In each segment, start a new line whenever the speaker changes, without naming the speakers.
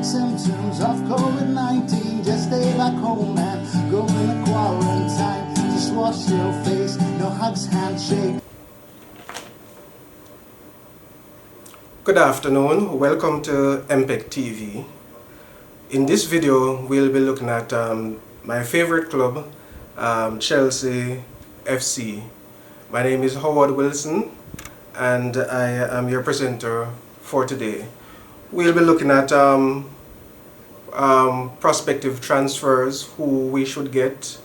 symptoms of COVID-19. Just stay back home and go into quarantine. Just wash your face, no hugs, handshake.
Good afternoon, welcome to MPEC TV. In this video, we'll be looking at my favorite club, Chelsea FC. My name is Howard Wilson and I am your presenter for today. We'll be looking at prospective transfers, who we should get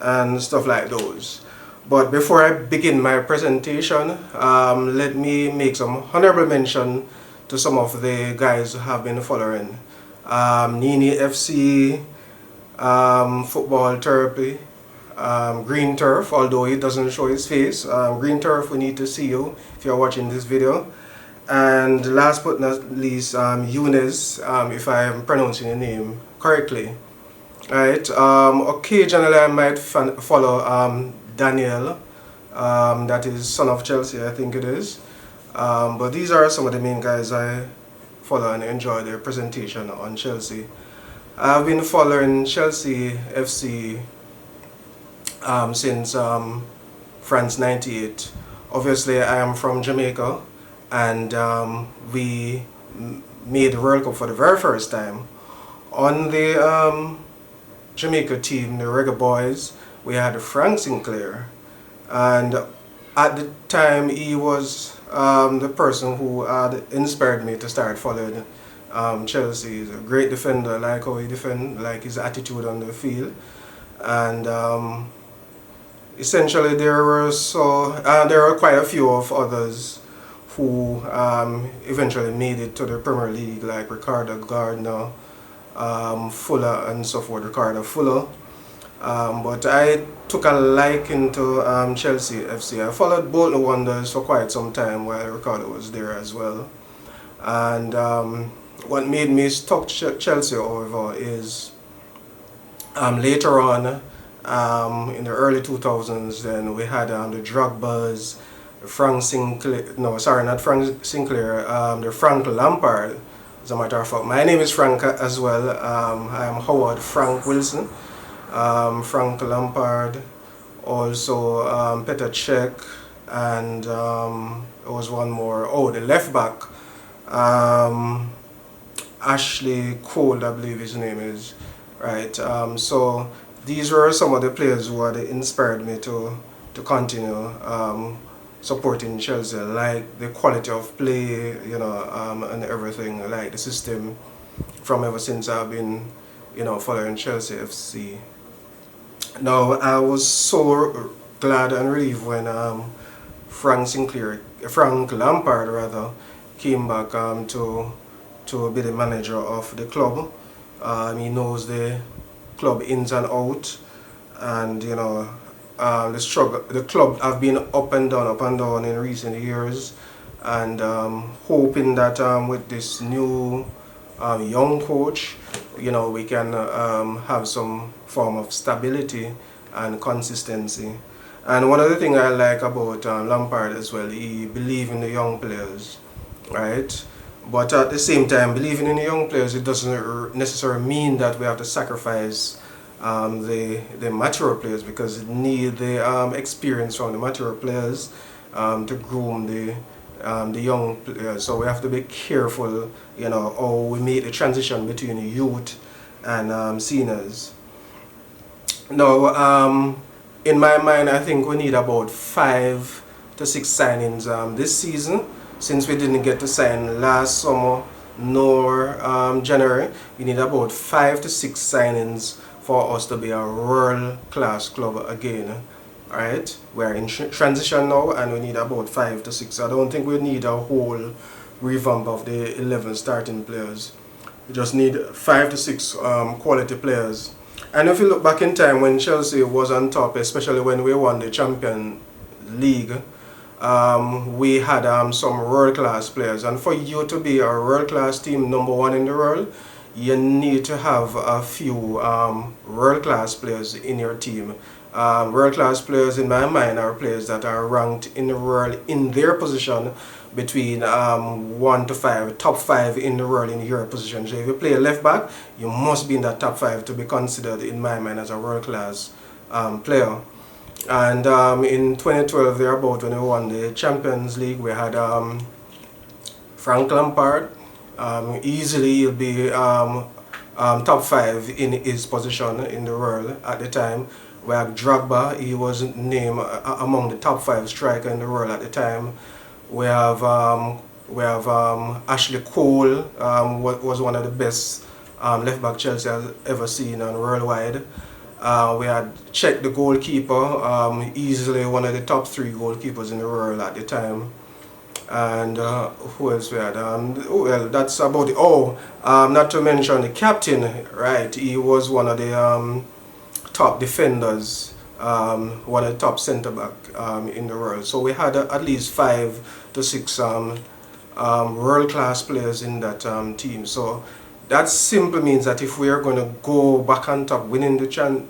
and stuff like those. But before I begin my presentation, let me make some honorable mention to some of the guys who have been following. Nini FC, Football Therapy, Green Turf, although he doesn't show his face. Green Turf, we need to see you if you're watching this video. And last but not least, Younes, if I am pronouncing your name correctly. Right. Occasionally I might follow Daniel, that is son of Chelsea, I think it is. But these are some of the main guys I follow and enjoy their presentation on Chelsea. I've been following Chelsea FC since France 98. Obviously I am from Jamaica, and we made the World Cup for the very first time. On the Jamaica team, the Reggae Boys, we had Frank Sinclair, and at the time he was the person who had inspired me to start following Chelsea. He's a great defender, like how he defends, like his attitude on the field. And essentially there were quite a few of others who eventually made it to the Premier League, like Ricardo Gardner, Fuller and so forth, Ricardo Fuller. But I took a liking to Chelsea FC. I followed Bolton Wanderers for quite some time while Ricardo was there as well. And what made me stuck Chelsea, however, is later on in the early 2000s, then we had the Drogbas, Frank Sinclair, no sorry, not Frank Sinclair, the Frank Lampard. As a matter of fact, my name is Frank as well. I am Howard Frank Wilson. Frank Lampard, also Petr Cech, and there was one more. Oh, the left back, Ashley Cole, I believe his name is. Right. So these were some of the players who had inspired me to continue supporting Chelsea, like the quality of play, you know, and everything, like the system, from ever since I've been, you know, following Chelsea FC. Now, I was so glad and relieved when Frank Lampard rather, came back to be the manager of the club. He knows the club ins and out, and you know, the club have been up and down in recent years, and hoping that with this new young coach, you know, we can have some form of stability and consistency. And one of the things I like about Lampard as well, he believes in the young players, right? But at the same time, believing in the young players, it doesn't necessarily mean that we have to sacrifice the mature players, because it need the experience from the mature players to groom the young players. So we have to be careful, you know, how we make the transition between youth and seniors. Now, in my mind, I think we need about 5 to 6 signings this season, since we didn't get to sign last summer nor January. We need about 5 to 6 signings for us to be a world-class club again. Alright, we're in transition now, and we need about 5 to 6. I don't think we need a whole revamp of the 11 starting players. We just need 5 to 6 quality players. And if you look back in time when Chelsea was on top, especially when we won the Champions League, we had some world-class players. And for you to be a world-class team, #1 in the world, you need to have a few world-class players in your team. World-class players in my mind are players that are ranked in the world in their position between 1 to 5, top 5 in the world in your position. So if you play a left back, you must be in that top 5 to be considered in my mind as a world-class player. And in 2012 thereabout, when we won the Champions League, we had Frank Lampard. Easily he'll be top 5 in his position in the world at the time. We had Drogba, he was named among the top 5 striker in the world at the time. We have Ashley Cole, was one of the best left back Chelsea has ever seen on worldwide. We had Czech, the goalkeeper, easily one of the top 3 goalkeepers in the world at the time. And who else we had? Well, that's about it. Oh, not to mention the captain, right? He was one of the top defenders, one of the top centre back in the world. So we had at least 5 to 6 world class players in that team. So that simply means that if we are going to go back on top, winning the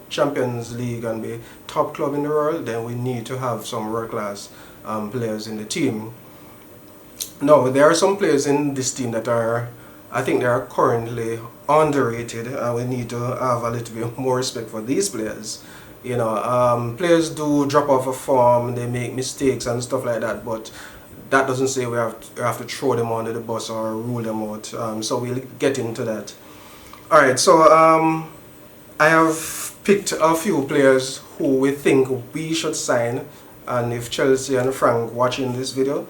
Champions League and be top club in the world, then we need to have some world class players in the team. Now, there are some players in this team that I think they are currently underrated, and we need to have a little bit more respect for these players. You know, players do drop off a form, they make mistakes and stuff like that, but that doesn't say we have to throw them under the bus or rule them out. So we'll get into that. Alright, so I have picked a few players who we think we should sign, and if Chelsea and Frank watching this video,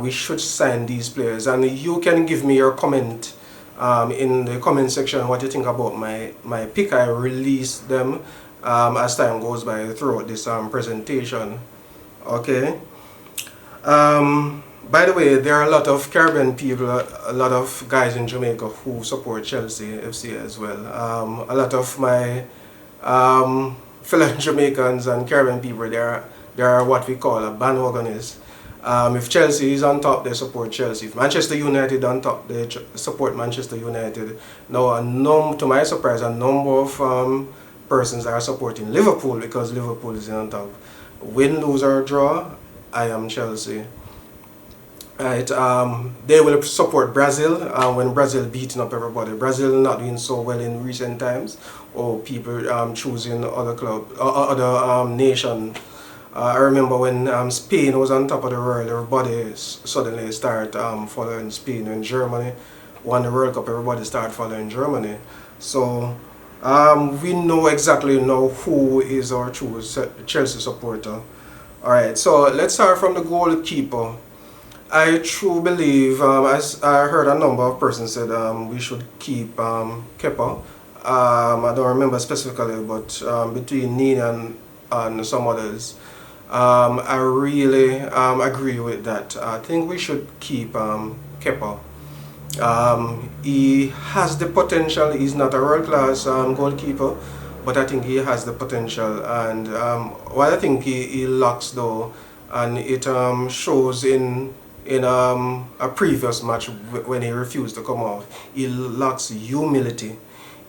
we should sign these players. And you can give me your comment in the comment section what you think about my pick. I release them as time goes by throughout this presentation. Okay. By the way, there are a lot of Caribbean people, a lot of guys in Jamaica who support Chelsea FC as well. A lot of my fellow Jamaicans and Caribbean people, they are what we call a bandwagonists. If Chelsea is on top, they support Chelsea. If Manchester United on top, they support Manchester United. Now, to my surprise, a number of persons are supporting Liverpool because Liverpool is on top. Win, lose or draw, I am Chelsea. Right, they will support Brazil when Brazil beating up everybody. Brazil not doing so well in recent times, or people choosing other other nation. I remember when Spain was on top of the world, everybody suddenly started following Spain. When Germany won the World Cup, everybody started following Germany. So we know exactly now who is our true Chelsea supporter. Alright, so let's start from the goalkeeper. I truly believe, as I heard a number of persons said, we should keep Kepa. I don't remember specifically, but between Digne and some others, I really agree with that. I think we should keep Kepa. He has the potential. He's not a world-class goalkeeper, but I think he has the potential. And what I think he lacks though, and it shows in a previous match when he refused to come off, he lacks humility.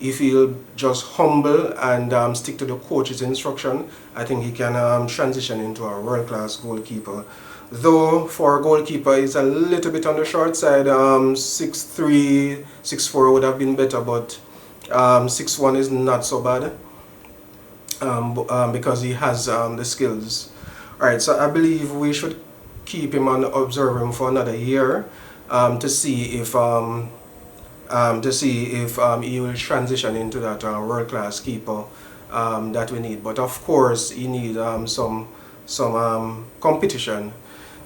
If he'll just humble and stick to the coach's instruction, I think he can transition into a world-class goalkeeper. Though for a goalkeeper, he's a little bit on the short side. 6'3", 6'4" would have been better, but 6'1" is not so bad because he has the skills. Alright, so I believe we should keep him and observe him for another year to see if he will transition into that world-class keeper that we need. But of course, he needs some competition.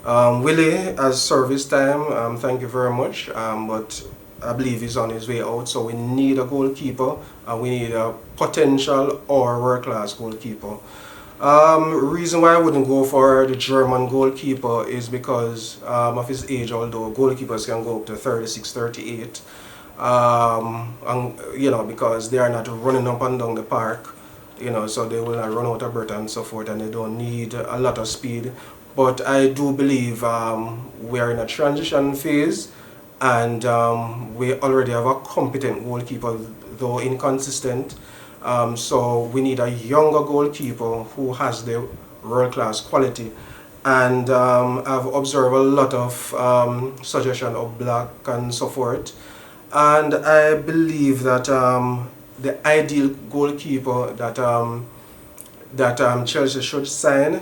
Willie has service time. Thank you very much. But I believe he's on his way out. So we need a goalkeeper, and we need a potential or world-class goalkeeper. Reason why I wouldn't go for the German goalkeeper is because of his age, although goalkeepers can go up to 36, 38. And, you know, because they are not running up and down the park, you know, so they will not run out of breath and so forth, and they don't need a lot of speed. But I do believe we are in a transition phase, and we already have a competent goalkeeper, though inconsistent. So we need a younger goalkeeper who has the world-class quality. And I've observed a lot of suggestion of black and so forth. And I believe that the ideal goalkeeper that Chelsea should sign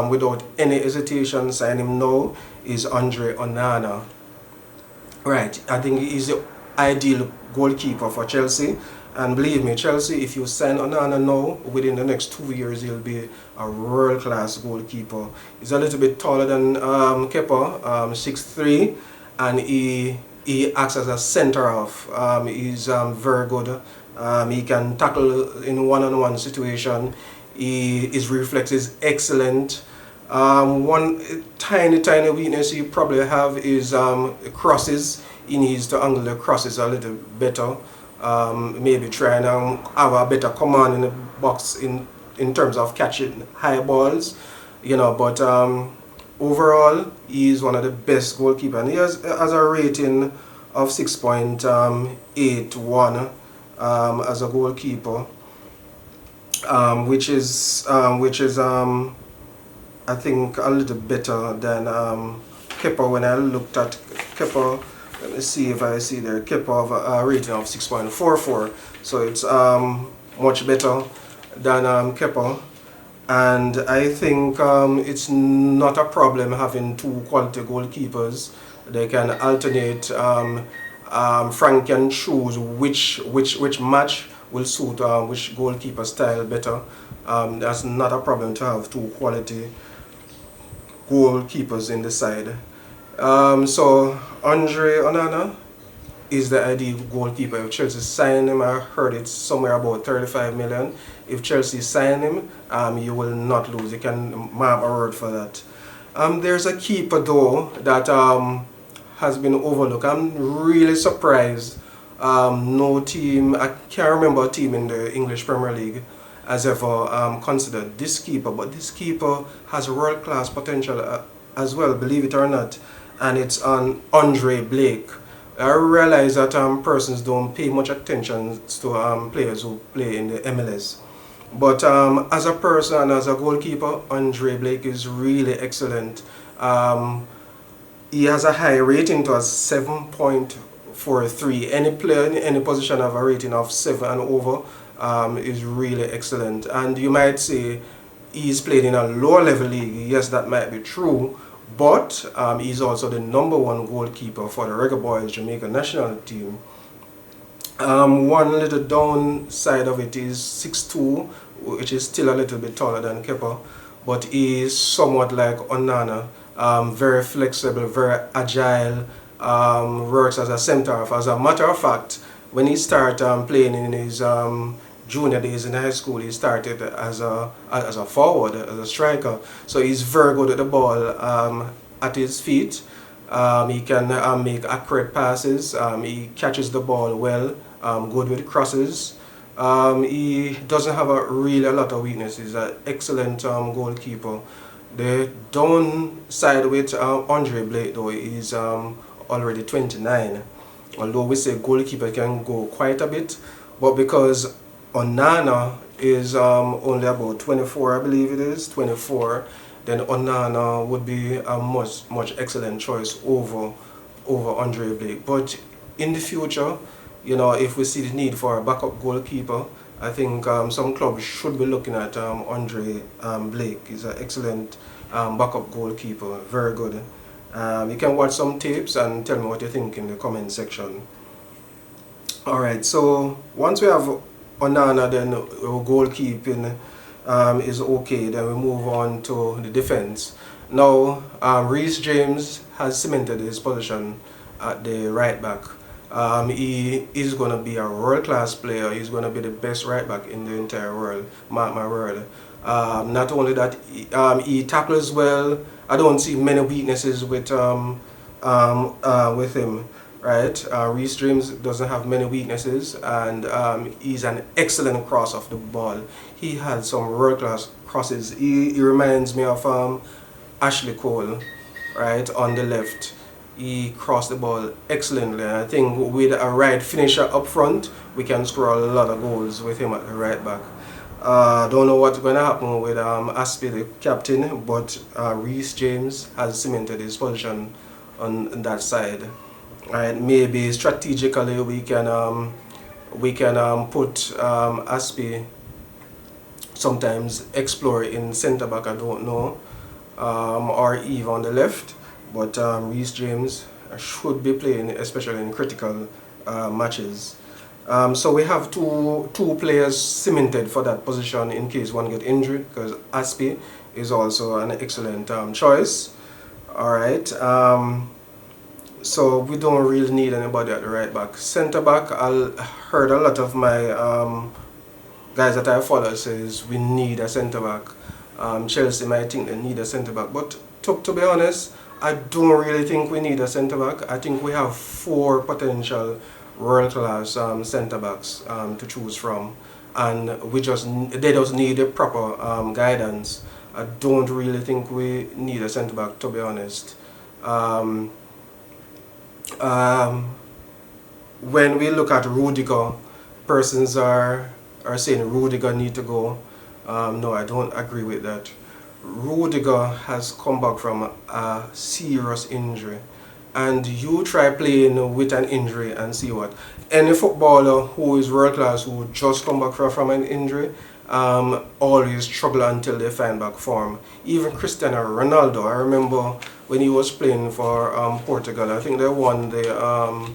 without any hesitation, sign him now, is Onana. Right, I think he's the ideal goalkeeper for Chelsea. And believe me, Chelsea, if you sign Onana now, within the next 2 years, he'll be a world-class goalkeeper. He's a little bit taller than Kepa, 6'3", and he acts as a centre-half. He's very good. He can tackle in one-on-one situation. His reflex is excellent. One tiny weakness he probably have is crosses. He needs to angle the crosses a little better. Maybe try and have a better command in the box in terms of catching high balls, but overall he's one of the best goalkeepers, and he has a rating of 6.81 as a goalkeeper, which is I think a little better than Kepa. When I looked at Kepa, let me see if I see there, Kepa of a rating of 6.44, so it's much better than Kepa. And I think it's not a problem having two quality goalkeepers. They can alternate. Frank can choose which match will suit which goalkeeper style better. That's not a problem to have two quality goalkeepers in the side. So Onana is the ideal goalkeeper. If Chelsea sign him, I heard it's somewhere about 35 million. If Chelsea sign him, you will not lose. You can mark a word for that. There's a keeper though that has been overlooked. I'm really surprised. No team, I can't remember a team in the English Premier League has ever considered this keeper, but this keeper has world-class potential as well, believe it or not, and it's on Andre Blake. I realize that persons don't pay much attention to players who play in the MLS, but as a person and as a goalkeeper, Andre Blake is really excellent. He has a high rating to a 7.43. Any player in any position have a rating of 7 and over is really excellent. And you might say he's played in a lower level league. Yes, that might be true, but he's also the #1 goalkeeper for the Reggae Boys Jamaica national team. One little downside of it is 6'2", which is still a little bit taller than Kepa, but he is somewhat like Onana. Very flexible, very agile, works as a centre-half. As a matter of fact, when he started playing in his junior days in high school, he started as a forward, as a striker. So he's very good at the ball at his feet. He can make accurate passes. He catches the ball well, good with crosses. He doesn't have a lot of weaknesses. He's an excellent goalkeeper. The downside with Andre Blake though is already 29. Although we say goalkeeper can go quite a bit, but because Onana is only about 24, I believe it is, 24, then Onana would be a much excellent choice over Andre Blake. But in the future, if we see the need for a backup goalkeeper, I think some clubs should be looking at Andre Blake. He's an excellent backup goalkeeper, very good. You can watch some tapes and tell me what you think in the comment section. Alright, so once we have Onana, then our goalkeeping is okay. Then we move on to the defense. Now, Reece James has cemented his position at the right back. He is going to be a world-class player. He's going to be the best right back in the entire world, mark my word. Not only that, he tackles well. I don't see many weaknesses with him, right? Reece James doesn't have many weaknesses, and he's an excellent cross of the ball. He has some world-class crosses. He reminds me of Ashley Cole, right, on the left. he crossed the ball excellently. And I think with a right finisher up front, we can score a lot of goals with him at the right back. Don't know what's going to happen with Aspie, the captain, but Reece James has cemented his position on that side. Right, maybe strategically we can put Aspie, sometimes explore in centre back, I don't know, or even on the left. But Reece James should be playing, especially in critical matches. So we have two players cemented for that position in case one get injured, because Aspie is also an excellent choice. All right. So we don't really need anybody at the right back. Centre back, I heard a lot of my guys that I follow says we need a centre back. Chelsea might think they need a centre back, but to be honest, I don't really think we need a centre back. I think we have 4 potential world-class centre backs to choose from, and they just need the proper guidance. I don't really think we need a centre back, to be honest. When we look at Rudiger, persons are saying Rudiger need to go. No, I don't agree with that. Rudiger has come back from a serious injury, and you try playing with an injury and see what. Any footballer who is world class who just come back from an injury always struggle until they find back form. Even Cristiano Ronaldo, I remember when he was playing for Portugal, I think they won the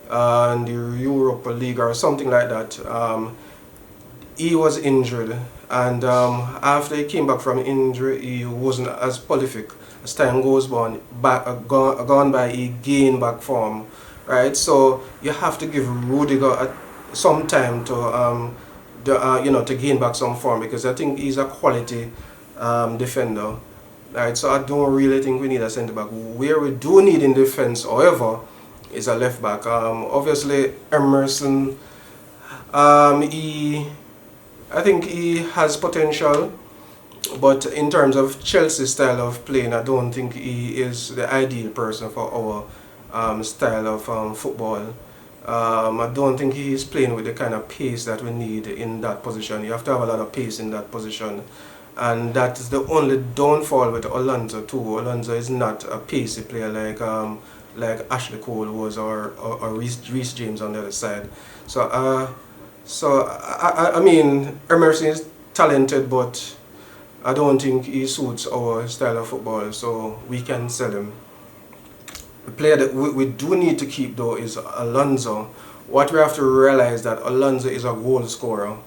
Europa League or something like that. He was injured, and after he came back from injury, he wasn't as prolific. As time goes on, gone by, he gained back form, right? So you have to give Rudiger some time to to gain back some form, because I think he's a quality defender, right? So I don't really think we need a centre back. Where we do need in defence, however, is a left back. Obviously Emerson, I think he has potential, but in terms of Chelsea style of playing, I don't think he is the ideal person for our style of football. I don't think he is playing with the kind of pace that we need in that position. You have to have a lot of pace in that position, and that is the only downfall with Alonso too. Alonso is not a pacey player like Ashley Cole was, or Reece James on the other side. So I mean, Emerson is talented, but I don't think he suits our style of football, so we can sell him. The player that we do need to keep though is Alonso. What we have to realize that Alonso is a goal scorer.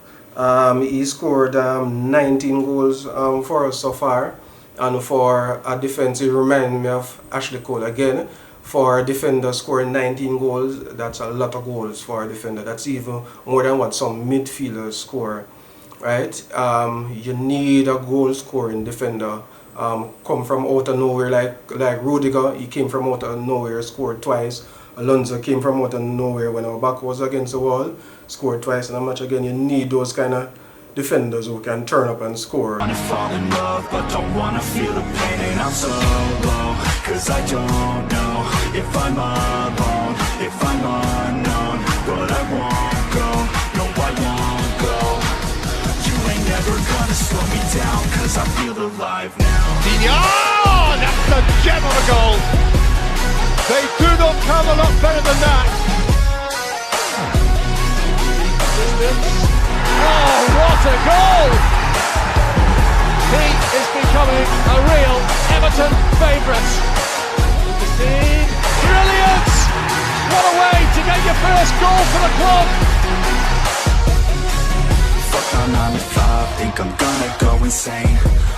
He scored 19 goals for us so far, and for a defense, it reminds me of Ashley Cole again. For a defender scoring 19 goals, that's a lot of goals for a defender. That's even more than what some midfielders score, right? You need a goal-scoring defender. Come from out of nowhere, like Rudiger. He came from out of nowhere, scored twice. Alonso came from out of nowhere when our back was against the wall, scored twice in a match. Again, you need those kind of defenders who can turn up and score.
I fall in love, but don't wanna feel the pain, and I'm so low, cause I don't know if I'm alone, if I'm unknown, but I won't go, no I won't go. You ain't never gonna slow me down, cause I feel alive now.
Digne, oh, that's a gem of a goal. They do not come a lot better than that. Oh, what a goal! He is becoming a real Everton favourite. Brilliant! What a way to get your first goal for the club!
Fuck on 9 to 5, think I'm gonna go insane.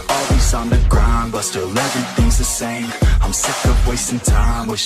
Always on the grind, but still everything's the same. I'm sick of wasting time, wish